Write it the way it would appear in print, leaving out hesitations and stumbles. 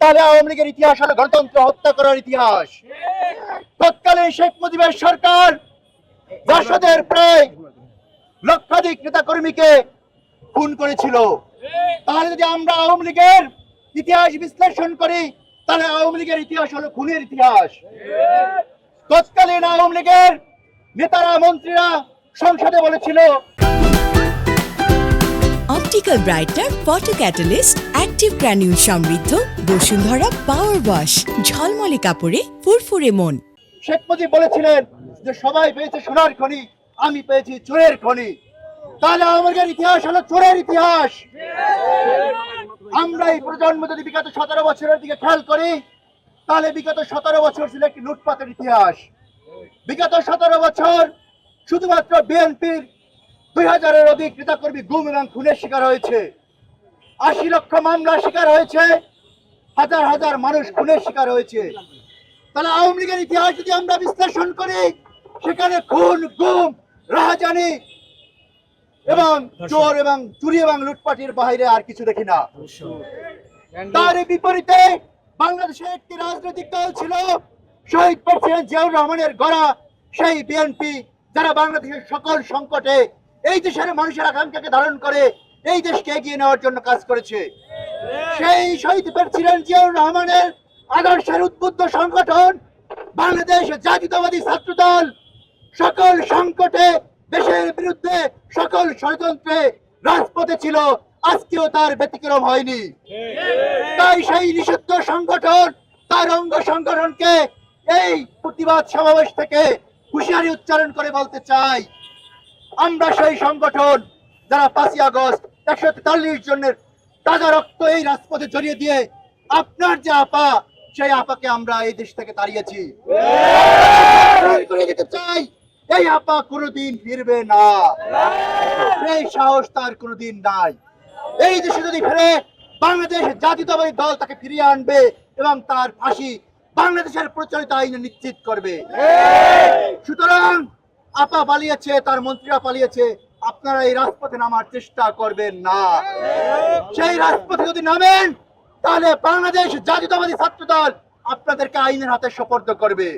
তাহলে আওয়ামী লীগের ইতিহাস হলো গণতন্ত্র হত্যা করার ইতিহাস। তৎকালীন শেখ মুজিবের সরকার রাশদের প্রায় লক্ষাধিক নেতা কর্মীকে খুন করেছিল। তাহলে যদি আমরা আওয়ামী লীগের ইতিহাস বিশ্লেষণ করি, তাহলে আওয়ামী লীগের ইতিহাস হলো খুনের ইতিহাস। তৎকালীন আওয়ামী লীগের নেতারা মন্ত্রীরা সংসদে বলেছিল, optical brighter photo catalyst active granule সমৃদ্ধ বসুন্ধরা পাওয়ার ওয়াশ, ঝলমলে কাপড়ে ফুরফুরে মন। শেখ মুজিব বলেছিলেন যে সবাই পেয়েছে সোনার খনি, আমি পেয়েছি চোরের খনি। তাহলে আমাদের ইতিহাস হলো চোরের ইতিহাস। আমরা এই প্রজন্ম যদি বিগত 17 বছরের দিকে খেয়াল করি, তাহলে বিগত 17 বছর ছিল একটি লুটপাটের ইতিহাস। বিগত 17 বছর শুধুমাত্র বিএনপির 2000-এর অধিক নেতাকর্মী গুম এবং খুনের শিকার হয়েছে, 80 লক্ষ মামলার শিকার হয়েছে, হাজার হাজার মানুষ খুনের শিকার হয়েছে। তাহলে আওয়ামী লীগের ইতিহাস যদি আমরা বিশ্লেষণ করি, সেখানে খুন, গুম, রাহাজানি এবং চোর এবং চুরি এবং লুটপাটের বাইরে আর কিছু দেখি না। তার বিপরীতে বাংলাদেশে একটি রাজনৈতিক দল ছিল, শহীদ প্রেসিডেন্ট জিয়াউর রহমানের গড়া সেই বিএনপি, যারা বাংলাদেশের সকল সংকটে এই দেশের মানুষের আকাঙ্ক্ষাকে ধারণ করে এই দেশকে এগিয়ে নেওয়ার জন্য কাজ করেছে। সেই শহীদ প্রেসিডেন্ট জিয়াউর রহমানের আদর্শের উদ্বুদ্ধ সংগঠন বাংলাদেশ জাতীয়তাবাদী ছাত্র দল সকল সংকটে, দেশের বিরুদ্ধে সকল ষড়যন্ত্রে রাজপথে ছিল, আজকেও তার ব্যতিক্রম হয়নি। তাই সেই নিষিদ্ধ সংগঠন তার অঙ্গ সংগঠনকে এই প্রতিবাদ সমাবেশ থেকে হুঁশিয়ারি উচ্চারণ করে বলতে চাই, আমরা সেই সংগঠন যারা 5ই আগস্ট 143 জনের তাজা রক্ত এই রাজপথে জড়িয়ে দিয়ে আপনার যে আপা, সেই আপাকে আমরা এই দেশ থেকে তাড়িয়েছি। যেতে চাই, এই আপা কোনোদিন ফিরবে না, সেই সাহস তার কোনোদিন নাই। এই দেশে যদি ফিরে, বাংলাদেশ জাতীয়তাবাদী দল তাকে ফিরিয়ে আনবে এবং তার ফাঁসি বাংলাদেশের প্রচলিত আইনে নিশ্চিত করবে। সুতরাং আপা পালিয়েছে, তার মন্ত্রীরা পালিয়েছে, আপনারা এই রাজপথে নামার চেষ্টা করবেন না। সেই রাজপথে যদি নামেন, তাহলে বাংলাদেশ জাতীয়তাবাদী ছাত্র দল আপনাদেরকে আইনের হাতে সোপর্দ করবে।